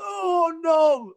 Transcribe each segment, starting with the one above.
Oh, no.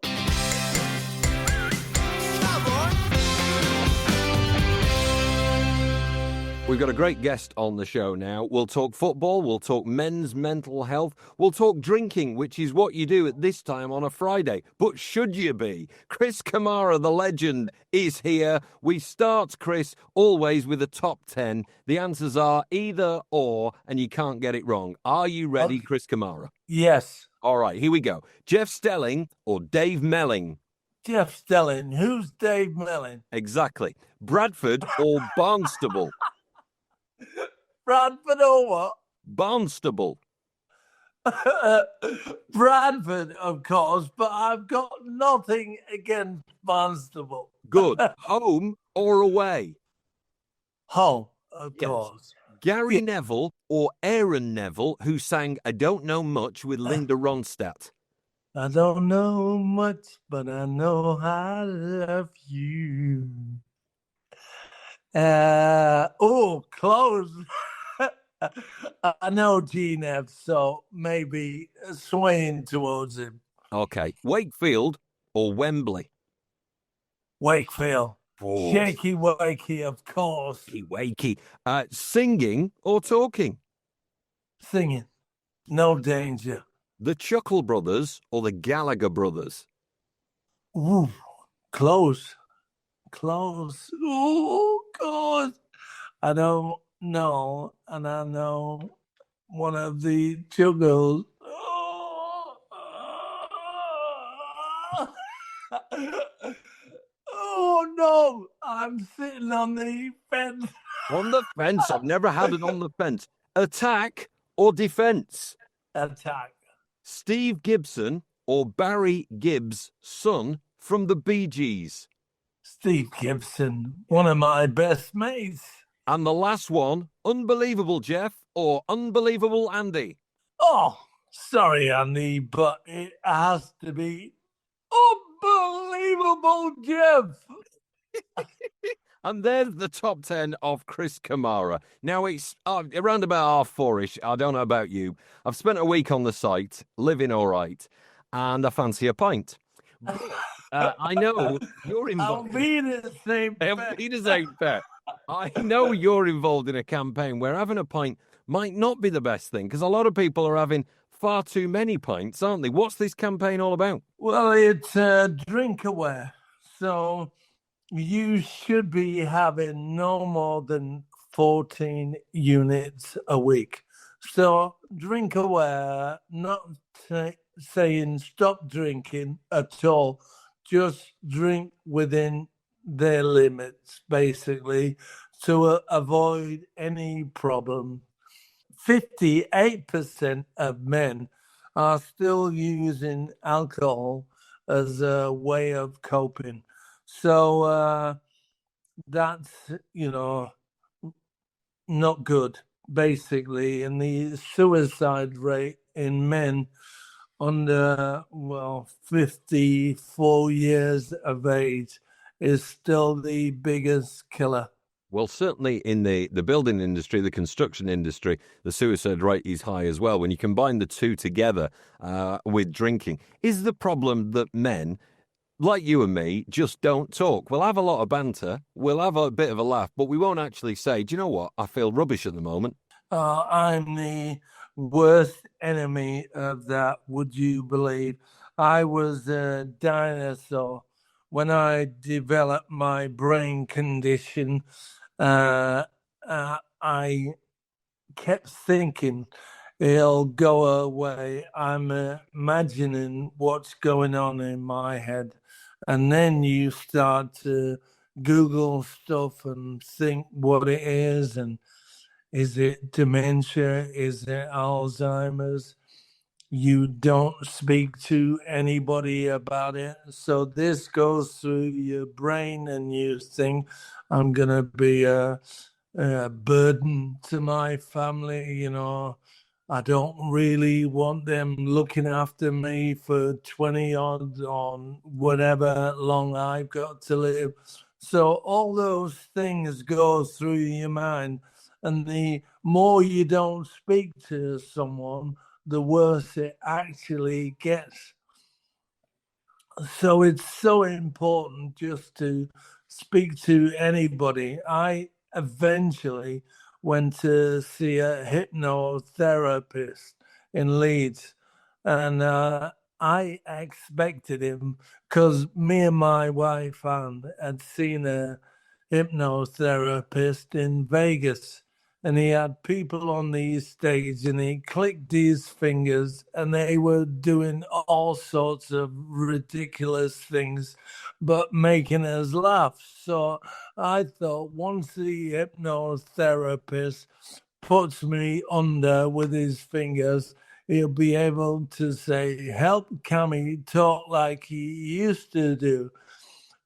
We've got a great guest on the show now. We'll talk football, we'll talk men's mental health, we'll talk drinking, which is what you do at this time on a Friday. But should you be? Chris Kamara, the legend, is here. We start, Chris, always with a top 10. The answers are either or, and you can't get it wrong. Are you ready, okay, Chris Kamara? Yes. All right, here we go. Jeff Stelling or Dave Melling? Jeff Stelling. Who's Dave Melling? Exactly. Bradford or Barnstable? Bradford or what? Barnstable. Bradford, of course, but I've got nothing against Barnstable. Good. Home or away? Home, of course. Gary Neville or Aaron Neville, who sang I Don't Know Much with Linda Ronstadt? I don't know much, but I know I love you. Close. I know G-Nev, so maybe swaying towards him. Okay. Wakefield or Wembley? Wakefield. Oh. Shaky wakey, of course. Wakey. Singing or talking? Singing. No danger. The Chuckle Brothers or the Gallagher Brothers? Ooh, close. Close. Oh, God. I don't know, and I know one of the Juggles. Oh, no. I'm sitting on the fence. On the fence? I've never had it on the fence. Attack or defence? Attack. Steve Gibson or Barry Gibbs' son from the Bee Gees? Steve Gibson, one of my best mates. And the last one, Unbelievable Jeff or Unbelievable Andy? Oh, sorry, Andy, but it has to be Unbelievable Jeff. And there's the top 10 of Chris Kamara. Now, it's around about 4:30. I don't know about you. I've spent a week on the site, living all right, and I fancy a pint. I know you're involved. I'll be the same bet. I know you're involved in a campaign where having a pint might not be the best thing, because a lot of people are having far too many pints, aren't they? What's this campaign all about? Well, it's drink aware. So you should be having no more than 14 units a week. So drink aware, not saying stop drinking at all. Just drink within their limits, basically, to avoid any problem. 58% of men are still using alcohol as a way of coping. So that's, not good, basically. And the suicide rate in men under, 54 years of age is still the biggest killer. Well, certainly in the building industry, the construction industry, the suicide rate is high as well. When you combine the two together with drinking, is the problem that men, like you and me, just don't talk? We'll have a lot of banter, we'll have a bit of a laugh, but we won't actually say, do you know what, I feel rubbish at the moment. I'm the worst enemy of that, would you believe? I was a dinosaur. When I developed my brain condition, I kept thinking it'll go away. I'm imagining what's going on in my head. And then you start to Google stuff and think what it is. And is it dementia? Is it Alzheimer's? You don't speak to anybody about it. So this goes through your brain and you think, I'm going to be a burden to my family. I don't really want them looking after me for 20 odd on whatever long I've got to live. So all those things go through your mind. And the more you don't speak to someone, the worse it actually gets. So it's so important just to speak to anybody. I eventually went to see a hypnotherapist in Leeds, and I expected him because me and my wife Anne had seen a hypnotherapist in Vegas, and he had people on the stage and he clicked his fingers and they were doing all sorts of ridiculous things but making us laugh. So I thought once the hypnotherapist puts me under with his fingers, he'll be able to say, help Kammy talk like he used to do.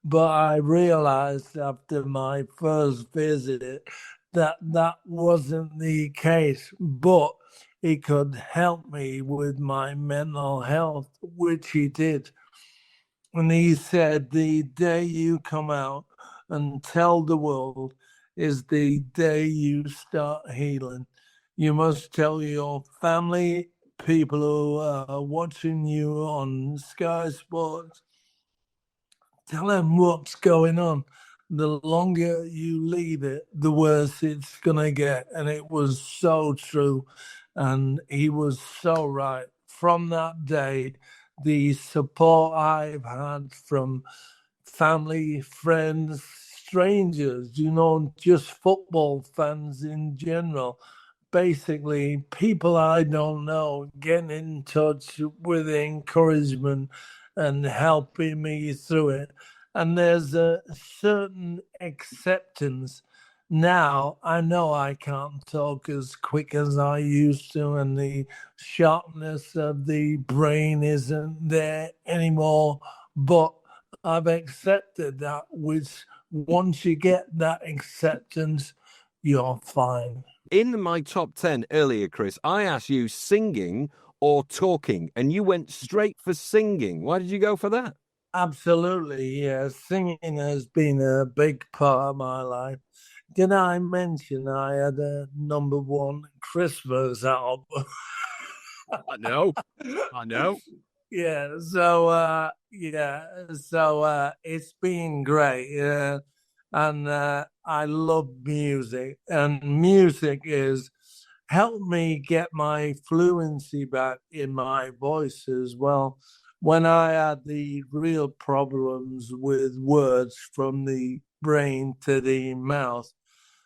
But I realized after my first visit that that wasn't the case. But he could help me with my mental health, which he did. And he said, the day you come out and tell the world is the day you start healing. You must tell your family, people who are watching you on Sky Sports, tell them what's going on. The longer you leave it, the worse it's going to get. And it was so true. And he was so right. From that day, the support I've had from family, friends, strangers, just football fans in general, basically people I don't know getting in touch with encouragement and helping me through it. And there's a certain acceptance. Now I know I can't talk as quick as I used to, and the sharpness of the brain isn't there anymore. But I've accepted that, which once you get that acceptance, you're fine. In my top 10 earlier, Chris, I asked you singing or talking, and you went straight for singing. Why did you go for that? Absolutely, yeah. Singing has been a big part of my life. Did I mention I had a #1 Christmas album? I know. I know. So it's been great. Yeah. And I love music, and music is helped me get my fluency back in my voice as well. When I had the real problems with words from the brain to the mouth,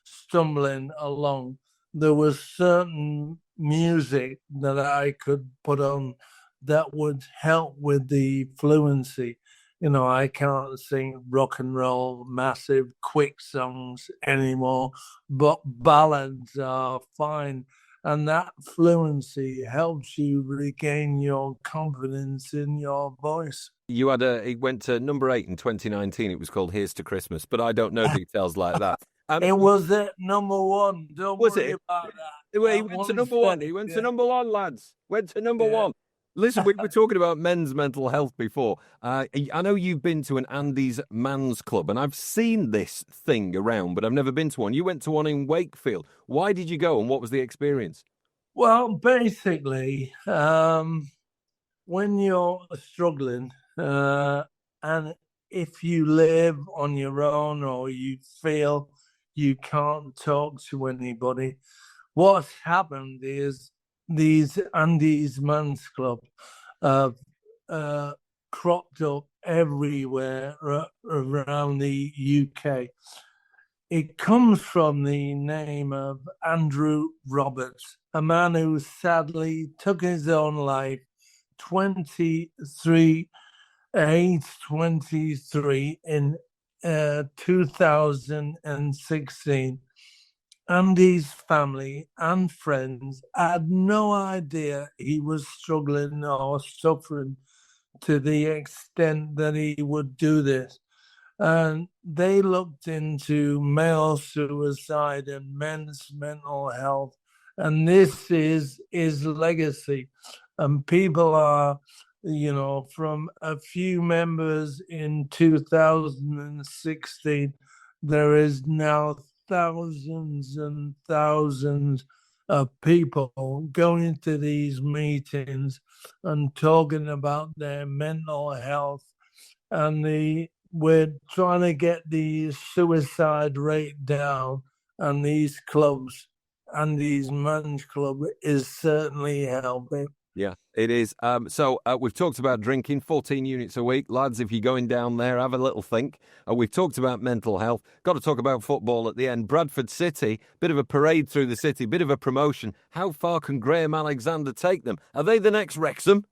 stumbling along, there was certain music that I could put on that would help with the fluency. I can't sing rock and roll, massive, quick songs anymore, but ballads are fine. And that fluency helps you regain your confidence in your voice. It went to number 8 in 2019. It was called Here's to Christmas, but I don't know details like that. It was at #1. Don't Was worry it? about that. He went to number 1. He went to number 1, lads. Went to number 1. Listen, we were talking about men's mental health before. I know you've been to an Andy's Man's Club, and I've seen this thing around, but I've never been to one. You went to one in Wakefield. Why did you go, and what was the experience? Well, basically, when you're struggling, and if you live on your own or you feel you can't talk to anybody, what's happened is these Andy's Man's Club have cropped up everywhere around the UK. It comes from the name of Andrew Roberts, a man who sadly took his own life 23, age 23 in 2016. Andy's family and friends had no idea he was struggling or suffering to the extent that he would do this. And they looked into male suicide and men's mental health. And this is his legacy. And people are, from a few members in 2016, there is now thousands and thousands of people going to these meetings and talking about their mental health, and we're trying to get the suicide rate down, and these clubs and these men's club is certainly helping. Yeah, it is. So we've talked about drinking, 14 units a week. Lads, if you're going down there, have a little think. We've talked about mental health. Got to talk about football at the end. Bradford City, bit of a parade through the city, bit of a promotion. How far can Graham Alexander take them? Are they the next Wrexham?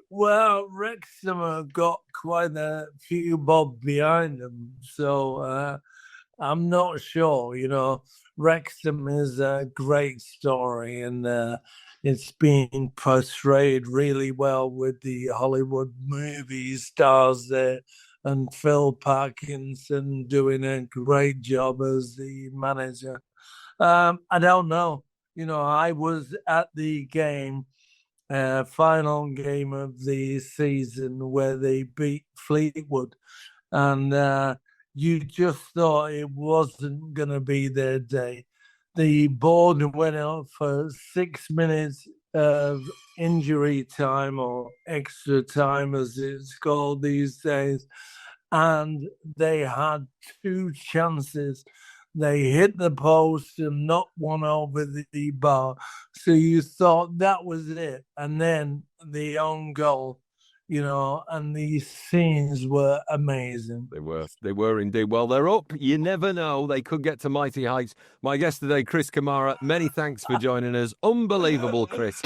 Well, Wrexham have got quite a few bob behind them, so I'm not sure. Wrexham is a great story, and it's been portrayed really well with the Hollywood movie stars there, and Phil Parkinson doing a great job as the manager. I don't know. I was at the game, final game of the season where they beat Fleetwood, and you just thought it wasn't going to be their day. The board went out for 6 minutes of injury time, or extra time as it's called these days, and they had two chances. They hit the post and knocked one over the bar. So you thought that was it. And then the own goal, and these scenes were amazing. They were indeed. Well, they're up. You never know. They could get to mighty heights. My guest today, Chris Kamara, many thanks for joining us. Unbelievable, Chris.